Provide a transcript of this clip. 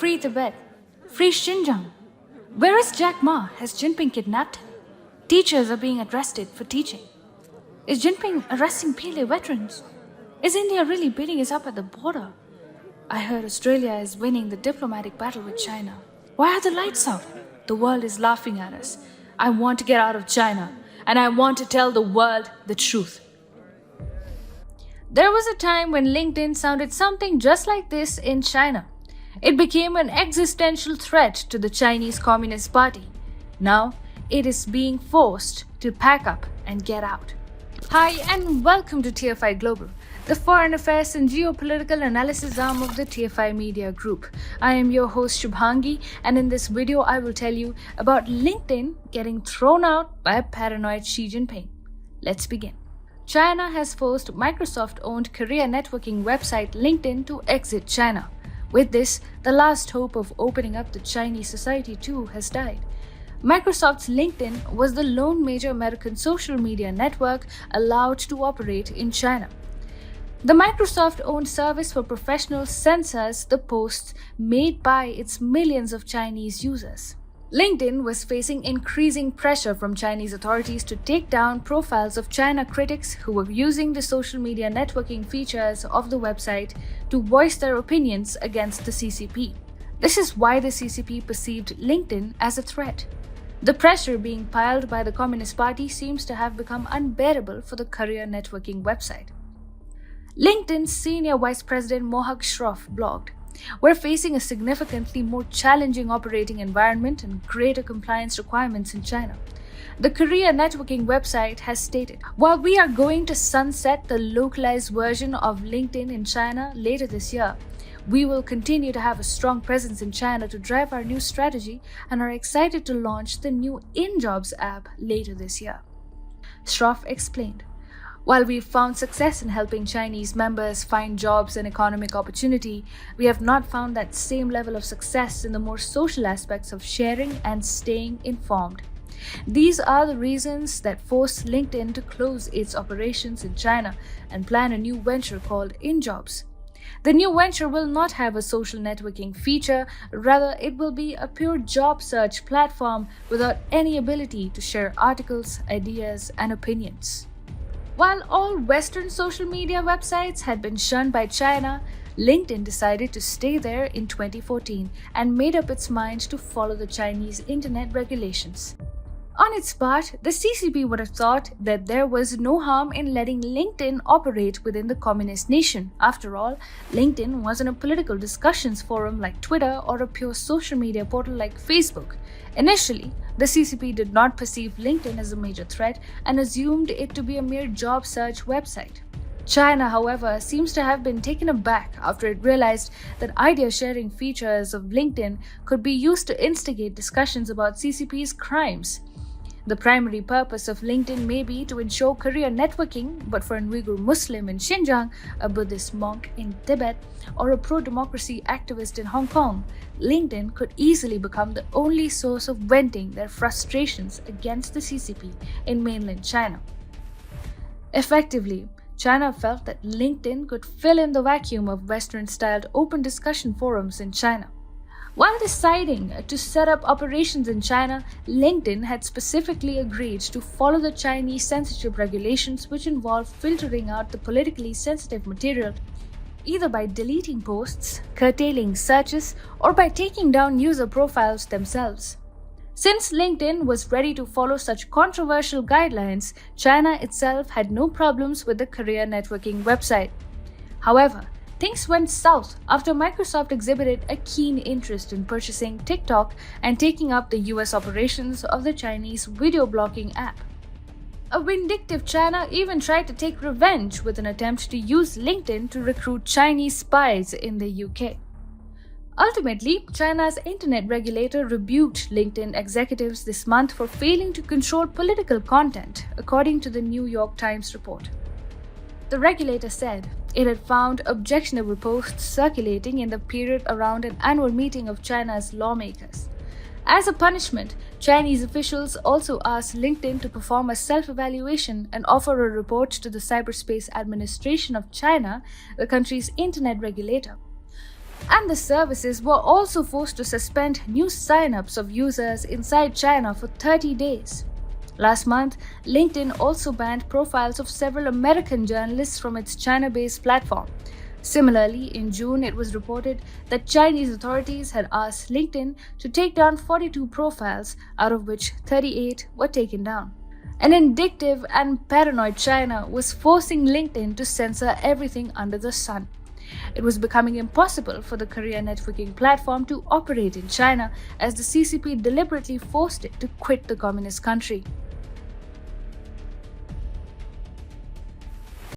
Free Tibet. Free Xinjiang. Where is Jack Ma? Has Jinping kidnapped him? Teachers are being arrested for teaching. Is Jinping arresting PLA veterans? Is India really beating us up at the border? I heard Australia is winning the diplomatic battle with China. Why are the lights out? The world is laughing at us. I want to get out of China, and I want to tell the world the truth. There was a time when LinkedIn sounded something just like this in China. It became an existential threat to the Chinese Communist Party. Now, it is being forced to pack up and get out. Hi, and welcome to TFI Global, the foreign affairs and geopolitical analysis arm of the TFI Media Group. I am your host Shubhangi, and in this video I will tell you about LinkedIn getting thrown out by paranoid Xi Jinping. Let's begin. China has forced Microsoft-owned career networking website LinkedIn to exit China. With this, the last hope of opening up the Chinese society too has died. Microsoft's LinkedIn was the lone major American social media network allowed to operate in China. The Microsoft-owned service for professionals censors the posts made by its millions of Chinese users. LinkedIn was facing increasing pressure from Chinese authorities to take down profiles of China critics who were using the social media networking features of the website to voice their opinions against the CCP. This is why the CCP perceived LinkedIn as a threat. The pressure being piled by the Communist Party seems to have become unbearable for the career networking website. LinkedIn's senior vice president Mohak Shroff blogged, "We're facing a significantly more challenging operating environment and greater compliance requirements in China." The career networking website has stated, "While we are going to sunset the localized version of LinkedIn in China later this year, we will continue to have a strong presence in China to drive our new strategy and are excited to launch the new InJobs app later this year." Shroff explained, "While we've found success in helping Chinese members find jobs and economic opportunity, we have not found that same level of success in the more social aspects of sharing and staying informed. These are the reasons that forced LinkedIn to close its operations in China and plan a new venture called InJobs. The new venture will not have a social networking feature, rather it will be a pure job search platform without any ability to share articles, ideas, and opinions." While all Western social media websites had been shunned by China, LinkedIn decided to stay there in 2014 and made up its mind to follow the Chinese internet regulations. On its part, the CCP would have thought that there was no harm in letting LinkedIn operate within the communist nation. After all, LinkedIn wasn't a political discussions forum like Twitter or a pure social media portal like Facebook. Initially, the CCP did not perceive LinkedIn as a major threat and assumed it to be a mere job search website. China, however, seems to have been taken aback after it realized that idea-sharing features of LinkedIn could be used to instigate discussions about CCP's crimes. The primary purpose of LinkedIn may be to ensure career networking, but for an Uyghur Muslim in Xinjiang, a Buddhist monk in Tibet, or a pro-democracy activist in Hong Kong, LinkedIn could easily become the only source of venting their frustrations against the CCP in mainland China. Effectively, China felt that LinkedIn could fill in the vacuum of Western-styled open discussion forums in China. While deciding to set up operations in China, LinkedIn had specifically agreed to follow the Chinese censorship regulations, which involve filtering out the politically sensitive material either by deleting posts, curtailing searches, or by taking down user profiles themselves. Since LinkedIn was ready to follow such controversial guidelines, China itself had no problems with the career networking website. However, things went south after Microsoft exhibited a keen interest in purchasing TikTok and taking up the US operations of the Chinese video blocking app. A vindictive China even tried to take revenge with an attempt to use LinkedIn to recruit Chinese spies in the UK. Ultimately, China's internet regulator rebuked LinkedIn executives this month for failing to control political content, according to the New York Times report. The regulator said it had found objectionable posts circulating in the period around an annual meeting of China's lawmakers. As a punishment, Chinese officials also asked LinkedIn to perform a self-evaluation and offer a report to the Cyberspace Administration of China, the country's internet regulator. And the services were also forced to suspend new sign-ups of users inside China for 30 days. Last month, LinkedIn also banned profiles of several American journalists from its China-based platform. Similarly, in June, it was reported that Chinese authorities had asked LinkedIn to take down 42 profiles, out of which 38 were taken down. An vindictive and paranoid China was forcing LinkedIn to censor everything under the sun. It was becoming impossible for the career networking platform to operate in China as the CCP deliberately forced it to quit the communist country.